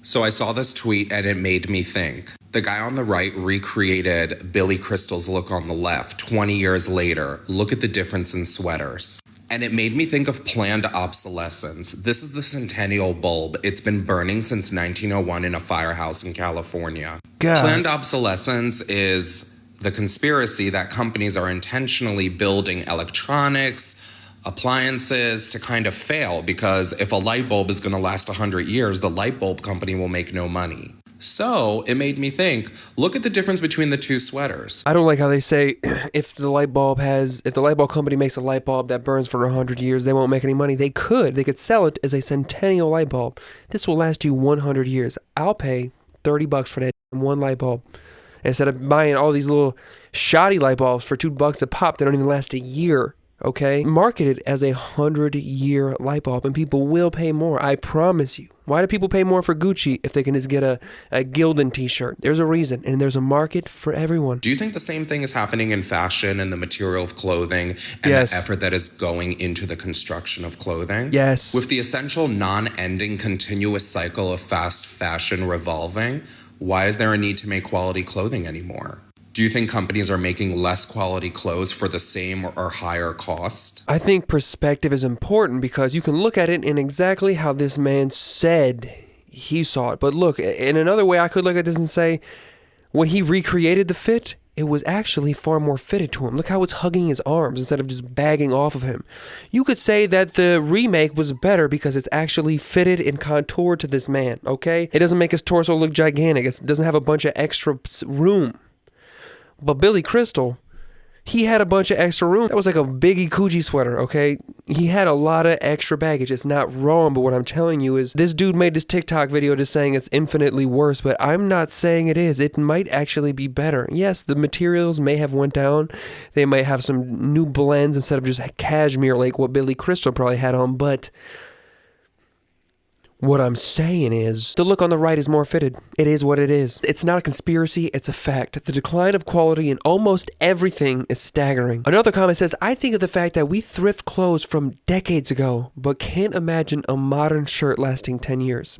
So I saw this tweet and it made me think. The guy on the right recreated Billy Crystal's look on the left 20 years later. Look at the difference in sweaters. And it made me think of planned obsolescence. This is the Centennial bulb. It's been burning since 1901 in a firehouse in California. God. Planned obsolescence is the conspiracy that companies are intentionally building electronics, appliances to kind of fail, because if a light bulb is going to last 100 years, the light bulb company will make no money. So it made me think, look at the difference between the two sweaters. I don't like how they say if the light bulb company makes a light bulb that burns for 100 years, they won't make any money. They could sell it as a Centennial light bulb. This will last you 100 years. I'll pay $30 for that one light bulb instead of buying all these little shoddy light bulbs for $2 a pop that don't even last a year. Okay, market it as a 100-year light bulb and people will pay more. I promise you. Why do people pay more for Gucci if they can just get a Gildan t-shirt? There's a reason, and there's a market for everyone. Do you think the same thing is happening in fashion and the material of clothing and Yes. the effort that is going into the construction of clothing? Yes. With the essential non-ending continuous cycle of fast fashion revolving, why is there a need to make quality clothing anymore? Do you think companies are making less quality clothes for the same or higher cost? I think perspective is important because you can look at it in exactly how this man said he saw it. But look, in another way I could look at this and say, when he recreated the fit, it was actually far more fitted to him. Look how it's hugging his arms instead of just bagging off of him. You could say that the remake was better because it's actually fitted and contoured to this man, okay? It doesn't make his torso look gigantic. It doesn't have a bunch of extra room. But Billy Crystal, he had a bunch of extra room. That was like a Biggie Coogee sweater, okay? He had a lot of extra baggage. It's not wrong, but what I'm telling you is this dude made this TikTok video just saying it's infinitely worse, but I'm not saying it is. It might actually be better. Yes, the materials may have went down. They might have some new blends instead of just cashmere like what Billy Crystal probably had on, but what I'm saying is, the look on the right is more fitted. It is what it is. It's not a conspiracy, it's a fact. The decline of quality in almost everything is staggering. Another comment says, I think of the fact that we thrift clothes from decades ago, but can't imagine a modern shirt lasting 10 years.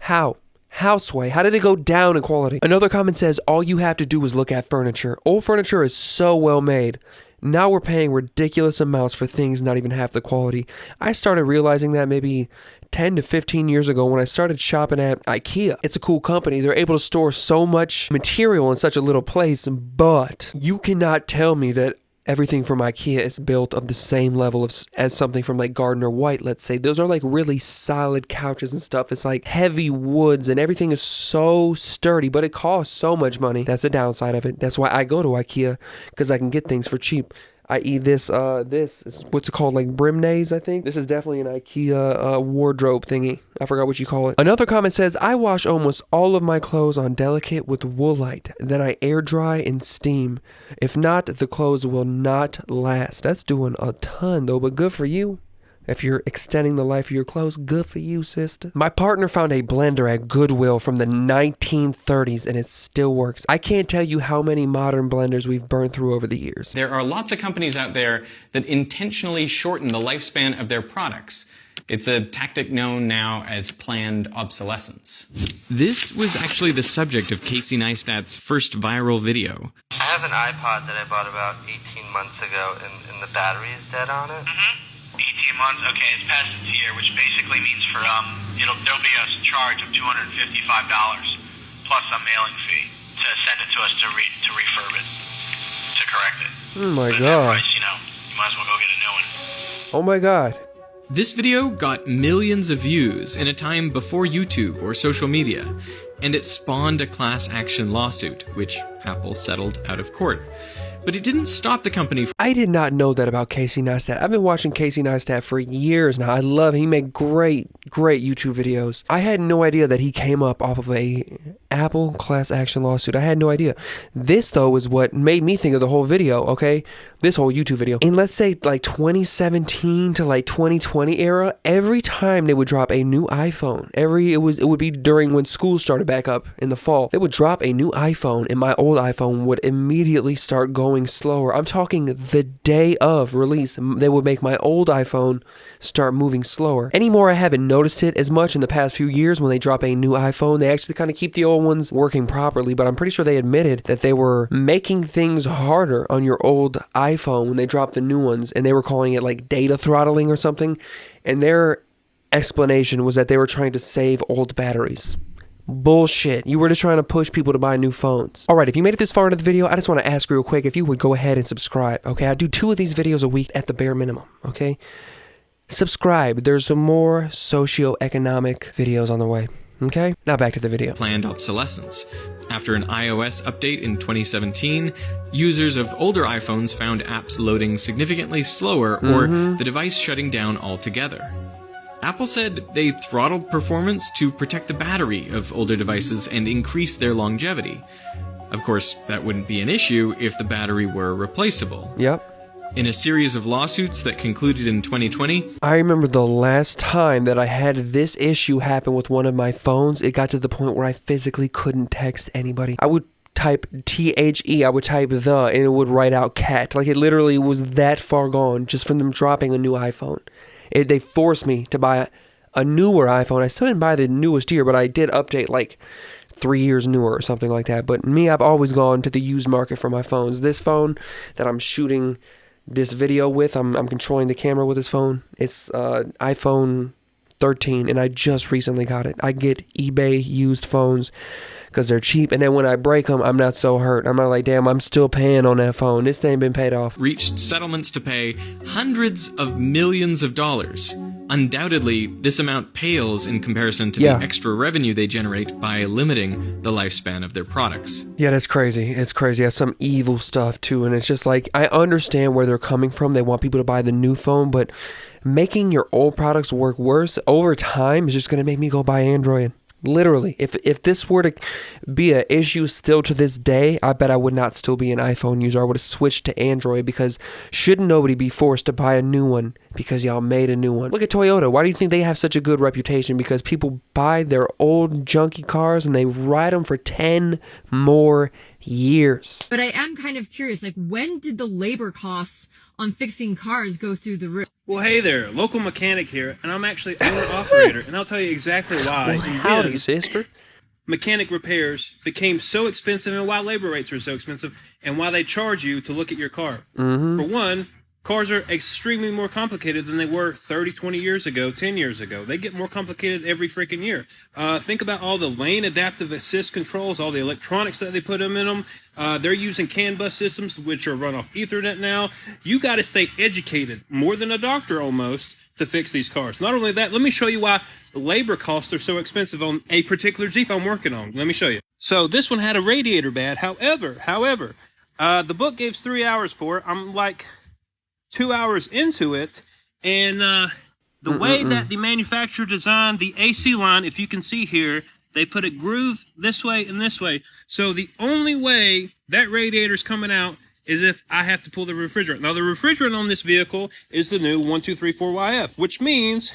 How? How, Sway? How did it go down in quality? Another comment says, all you have to do is look at furniture. Old furniture is so well made. Now we're paying ridiculous amounts for things not even half the quality. I started realizing that maybe 10 to 15 years ago when I started shopping at IKEA. It's a cool company. They're able to store so much material in such a little place, but you cannot tell me that everything from IKEA is built of the same level as something from like Gardner White, let's say. Those are like really solid couches and stuff. It's like heavy woods and everything is so sturdy, but it costs so much money. That's the downside of it. That's why I go to IKEA, because I can get things for cheap. I.e. this is what's it called, like Brimnays, I think. This is definitely an IKEA wardrobe thingy. I forgot what you call it. Another comment says, I wash almost all of my clothes on delicate with Woolite. Then I air dry and steam. If not, the clothes will not last. That's doing a ton though, but good for you. If you're extending the life of your clothes, good for you, sister. My partner found a blender at Goodwill from the 1930s and it still works. I can't tell you how many modern blenders we've burned through over the years. There are lots of companies out there that intentionally shorten the lifespan of their products. It's a tactic known now as planned obsolescence. This was actually the subject of Casey Neistat's first viral video. I have an iPod that I bought about 18 months ago and the battery is dead on it. 18 months, okay, it's past its year, which basically means for there'll be a charge of $255 plus a mailing fee to send it to us to refurb it, to correct it. Oh my But at that God. price, you might as well go get a new one. Oh my God. This video got millions of views in a time before YouTube or social media, and it spawned a class action lawsuit, which Apple settled out of court. But it didn't stop the company from... I did not know that about Casey Neistat. I've been watching Casey Neistat for years now. I love him. He made great YouTube videos. I had no idea that he came up off of a Apple class action lawsuit. I had no idea. This, though, is what made me think of the whole video, okay? This whole YouTube video. In, let's say, like 2017 to like 2020 era, every time they would drop a new iPhone, it would be during when school started back up in the fall, they would drop a new iPhone and my old iPhone would immediately start going slower. I'm talking the day of release, they would make my old iPhone start moving slower. Anymore, I haven't noticed it as much in the past few years. When they drop a new iPhone, they actually kind of keep the old ones working properly, but I'm pretty sure they admitted that they were making things harder on your old iPhone when they dropped the new ones, and they were calling it like data throttling or something, and their explanation was that they were trying to save old batteries. Bullshit. You were just trying to push people to buy new phones. Alright, if you made it this far into the video, I just want to ask real quick if you would go ahead and subscribe, okay? I do 2 of these videos a week at the bare minimum, okay? Subscribe. There's some more socio-economic videos on the way. Okay, now back to the video. Planned obsolescence. After an iOS update in 2017, users of older iPhones found apps loading significantly slower or the device shutting down altogether. Apple said they throttled performance to protect the battery of older devices and increase their longevity. Of course, that wouldn't be an issue if the battery were replaceable. Yep. In a series of lawsuits that concluded in 2020, I remember the last time that I had this issue happen with one of my phones, it got to the point where I physically couldn't text anybody. I would type THE, I would type the, and it would write out cat. Like, it literally was that far gone just from them dropping a new iPhone. They forced me to buy a newer iPhone. I still didn't buy the newest year, but I did update like 3 years newer or something like that. But me, I've always gone to the used market for my phones. This phone that I'm shooting this video with, I'm controlling the camera with this phone. It's iPhone 13, and I just recently got it. I get eBay used phones because they're cheap, and then when I break them, I'm not so hurt. I'm not like, damn, I'm still paying on that phone. This thing been paid off. reached settlements to pay hundreds of millions of dollars. Undoubtedly, this amount pales in comparison to the extra revenue they generate by limiting the lifespan of their products. Yeah, that's crazy. It's crazy. That's some evil stuff, too, and it's just like, I understand where they're coming from. They want people to buy the new phone, but making your old products work worse over time is just going to make me go buy Android. Literally, if this were to be an issue still to this day, I bet I would not still be an iPhone user. I would have switched to Android, because shouldn't nobody be forced to buy a new one because y'all made a new one? Look at Toyota. Why do you think they have such a good reputation? Because people buy their old junky cars and they ride them for 10 more years. But I am kind of curious, like, when did the labor costs on fixing cars go through the roof? Well, hey there, local mechanic here, and I'm actually owner-operator, and I'll tell you exactly why. Well, howdy, sister. Mechanic repairs became so expensive, and why labor rates are so expensive, and why they charge you to look at your car. For one, cars are extremely more complicated than they were 30, 20 years ago, 10 years ago. They get more complicated every freaking year. Think about all the lane adaptive assist controls, all the electronics that they put them in them. They're using CAN bus systems, which are run off Ethernet now. You got to stay educated, more than a doctor almost, to fix these cars. Not only that, let me show you why the labor costs are so expensive on a particular Jeep I'm working on. Let me show you. So this one had a radiator bad. However, the book gives 3 hours for it. I'm like 2 hours into it, and the way that the manufacturer designed the AC line, if you can see here, they put a groove this way and this way. So the only way that radiator's coming out is if I have to pull the refrigerant. Now, the refrigerant on this vehicle is the new 1234YF, which means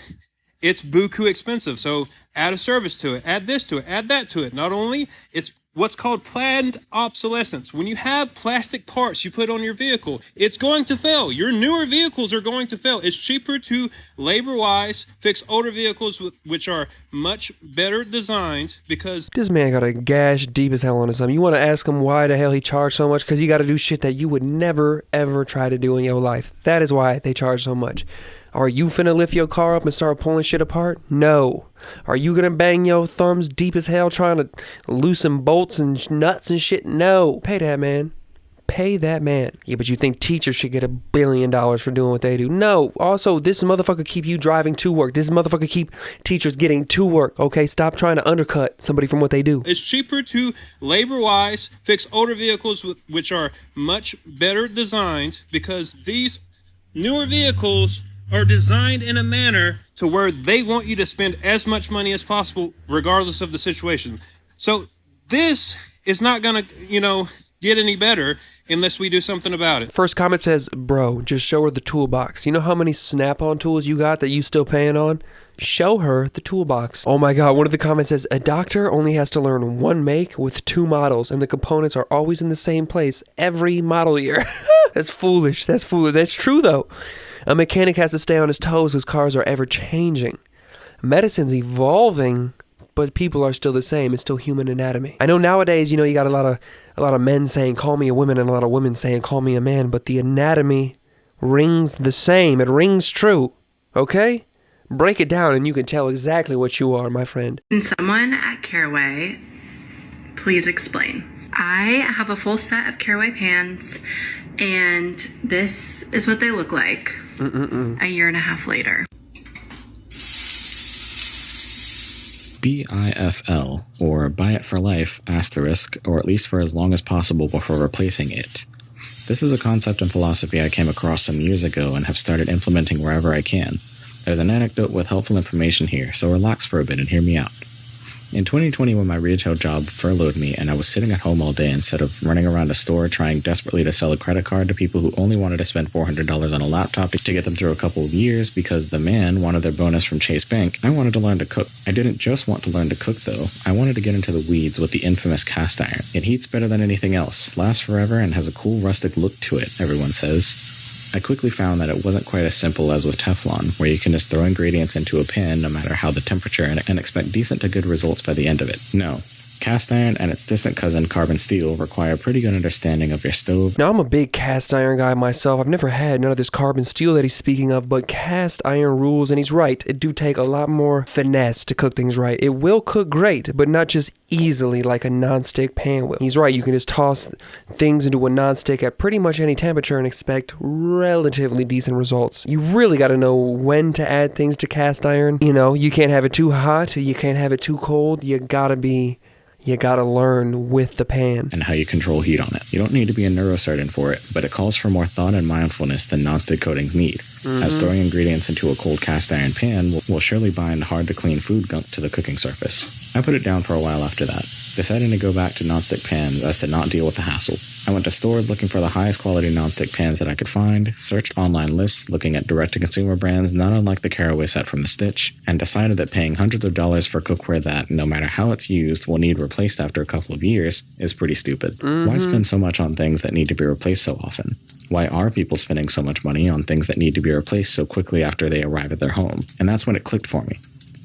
it's buku expensive. So add a service to it, add this to it, add that to it. Not only, it's what's called planned obsolescence. When you have plastic parts you put on your vehicle, it's going to fail. Your newer vehicles are going to fail. It's cheaper to, labor-wise, fix older vehicles which are much better designed, because This man got a gash deep as hell on his something. You want to ask him why the hell he charged so much? Because he got to do shit that you would never, ever try to do in your life. That is why they charge so much. Are you finna lift your car up and start pulling shit apart? No. Are you gonna bang your thumbs deep as hell trying to loosen bolts and nuts and shit? No. Pay that man. Pay that man. Yeah, but you think teachers should get $1 billion for doing what they do? No. Also, this motherfucker keep you driving to work. This motherfucker keep teachers getting to work. Okay, stop trying to undercut somebody from what they do. it's cheaper to, labor-wise, fix older vehicles which are much better designed, because these newer vehicles are designed in a manner to where they want you to spend as much money as possible regardless of the situation. So This is not gonna, get any better unless we do something about it. First comment says, bro, just show her the toolbox. You know how many snap-on tools you got that you still paying on? Show her the toolbox. Oh my god, one of the comments says, a doctor only has to learn one make with 2 models, and the components are always in the same place every model year. That's foolish. That's foolish. That's true, though. A mechanic has to stay on his toes because cars are ever changing. Medicine's evolving, but people are still the same. It's still human anatomy. I know nowadays, you got a lot of men saying, call me a woman, and a lot of women saying, call me a man, but the anatomy rings the same. It rings true. Okay? Break it down and you can tell exactly what you are, my friend. Can someone at Caraway please explain? I have a full set of Caraway pans, and this is what they look like a year and a half later. BIFL, or Buy It for Life, asterisk, or at least for as long as possible before replacing it. This is a concept and philosophy I came across some years ago and have started implementing wherever I can. There's an anecdote with helpful information here, so relax for a bit and hear me out. In 2020, when my retail job furloughed me and I was sitting at home all day instead of running around a store trying desperately to sell a credit card to people who only wanted to spend $400 on a laptop to get them through a couple of years because the man wanted their bonus from Chase Bank, I wanted to learn to cook. I didn't just want to learn to cook, though. I wanted to get into the weeds with the infamous cast iron. It heats better than anything else, lasts forever, and has a cool rustic look to it, everyone says. I quickly found that it wasn't quite as simple as with Teflon, where you can just throw ingredients into a pan no matter how the temperature and expect decent to good results by the end of it. No. Cast iron and its distant cousin carbon steel require a pretty good understanding of your stove. Now, I'm a big cast iron guy myself. I've never had none of this carbon steel that he's speaking of, but cast iron rules, and he's right. It do take a lot more finesse to cook things right. It will cook great, but not just easily like a non-stick pan will. He's right. You can just toss things into a non-stick at pretty much any temperature and expect relatively decent results. You really got to know when to add things to cast iron. You can't have it too hot. You can't have it too cold. You gotta learn with the pan. And how you control heat on it. You don't need to be a neurosurgeon for it, but it calls for more thought and mindfulness than nonstick coatings need. As throwing ingredients into a cold cast iron pan will surely bind hard to clean food gunk to the cooking surface. I put it down for a while after that, deciding to go back to nonstick pans as to not deal with the hassle. I went to stores looking for the highest quality nonstick pans that I could find, searched online lists looking at direct-to-consumer brands not unlike the Caraway set from The Stitch, and decided that paying hundreds of dollars for cookware that, no matter how it's used, will need replaced after a couple of years is pretty stupid. Why spend so much on things that need to be replaced so often? Why are people spending so much money on things that need to be replaced so quickly after they arrive at their home? And that's when it clicked for me.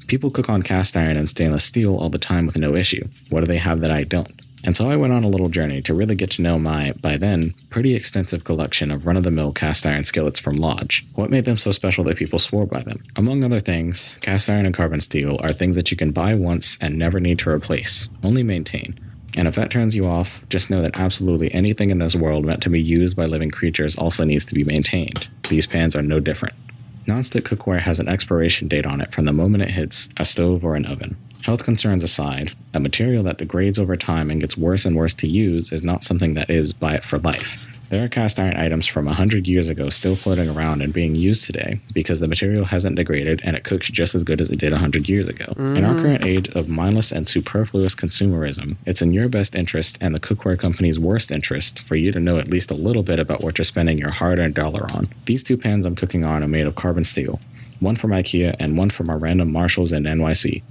People cook on cast iron and stainless steel all the time with no issue. What do they have that I don't? And so I went on a little journey to really get to know my, by then, pretty extensive collection of run-of-the-mill cast iron skillets from Lodge. What made them so special that people swore by them? Among other things, cast iron and carbon steel are things that you can buy once and never need to replace, only maintain. And if that turns you off, just know that absolutely anything in this world meant to be used by living creatures also needs to be maintained. These pans are no different. Nonstick cookware has an expiration date on it from the moment it hits a stove or an oven. Health concerns aside, a material that degrades over time and gets worse and worse to use is not something that is buy it for life. There are cast iron items from 100 years ago still floating around and being used today because the material hasn't degraded and it cooks just as good as it did 100 years ago. In our current age of mindless and superfluous consumerism, it's in your best interest and the cookware company's worst interest for you to know at least a little bit about what you're spending your hard-earned dollar on. These 2 pans I'm cooking on are made of carbon steel, one from IKEA and one from our random Marshalls in NYC.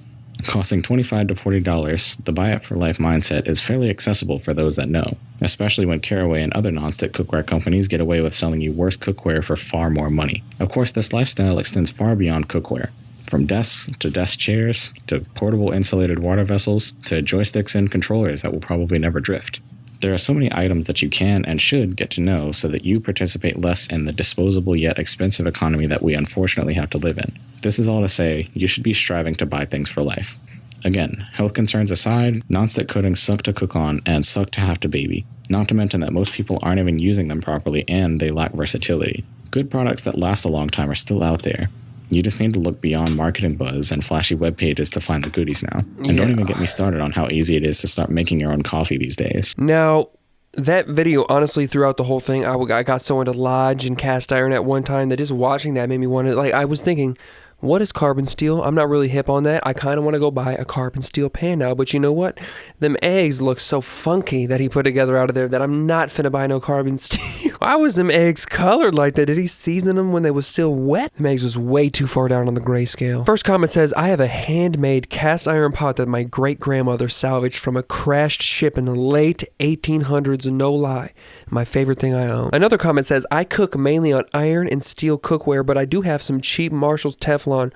Costing $25 to $40, the buy it for life mindset is fairly accessible for those that know, especially when Caraway and other nonstick cookware companies get away with selling you worse cookware for far more money. Of course, this lifestyle extends far beyond cookware. From desks to desk chairs, to portable insulated water vessels, to joysticks and controllers that will probably never drift. There are so many items that you can and should get to know so that you participate less in the disposable yet expensive economy that we unfortunately have to live in. This is all to say, you should be striving to buy things for life. Again, health concerns aside, nonstick coatings suck to cook on and suck to have to baby. Not to mention that most people aren't even using them properly and they lack versatility. Good products that last a long time are still out there. You just need to look beyond marketing buzz and flashy web pages to find the goodies now. And don't even get me started on how easy it is to start making your own coffee these days. Now, that video, honestly, throughout the whole thing, I got so into Lodge and cast iron at one time that just watching that made me want to, I was thinking, What is carbon steel? I'm not really hip on that. I kind of want to go buy a carbon steel pan now, but you know what? Them eggs look so funky that he put together out of there that I'm not finna buy no carbon steel. Why was them eggs colored like that? Did he season them when they was still wet? Them eggs was way too far down on the grayscale. First comment says, I have a handmade cast iron pot that my great-grandmother salvaged from a crashed ship in the late 1800s, no lie. My favorite thing I own. Another comment says, I cook mainly on iron and steel cookware, but I do have some cheap Marshall's Teflon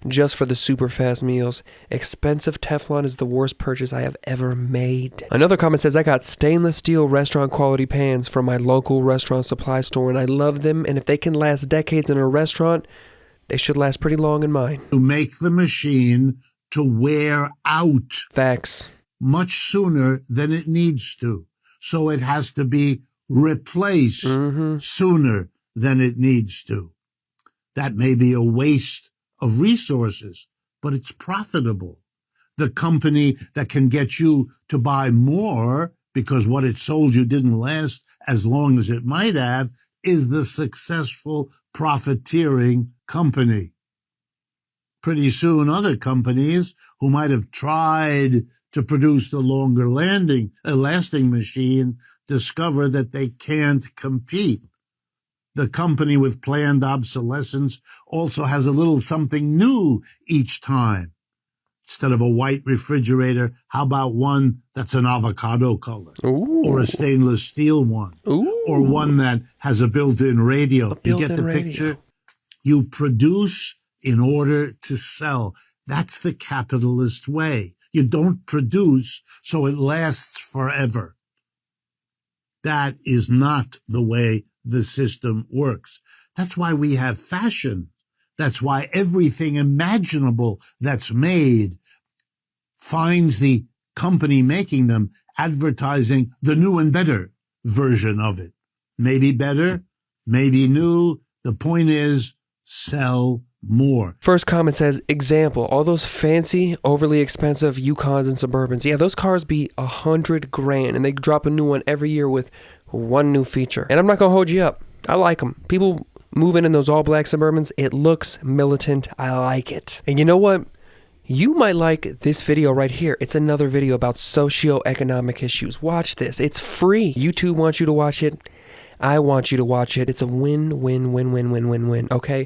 just for the super fast meals. Expensive Teflon is the worst purchase I have ever made. Another comment says, I got stainless steel restaurant quality pans from my local restaurant supply store and I love them, and if they can last decades in a restaurant, they should last pretty long in mine. To make the machine to wear out. Facts. Much sooner than it needs to. So it has to be replaced sooner than it needs to. That may be a waste of resources, but it's profitable. The company that can get you to buy more because what it sold you didn't last as long as it might have is the successful profiteering company. Pretty soon, other companies who might have tried to produce the longer lasting machine discover that they can't compete. The company with planned obsolescence also has a little something new each time. Instead of a white refrigerator, how about one that's an avocado color? Ooh. Or a stainless steel one? Ooh. Or one that has a built-in radio? You get the built-in picture? radio. You produce in order to sell. That's the capitalist way. You don't produce so it lasts forever. That is not the way the system works. That's why we have fashion. That's why everything imaginable that's made finds the company making them advertising the new and better version of it. Maybe better, maybe new. The point is, sell more. First comment says, example, all those fancy, overly expensive Yukons and Suburbans. Yeah, those cars be $100,000 and they drop a new one every year with one new feature. And I'm not gonna hold you up. I like them. People moving in those all black Suburbans, it looks militant. I like it. And you know what? You might like this video right here. It's another video about socioeconomic issues. Watch this. It's free. YouTube wants you to watch it. I want you to watch it. It's a win, okay?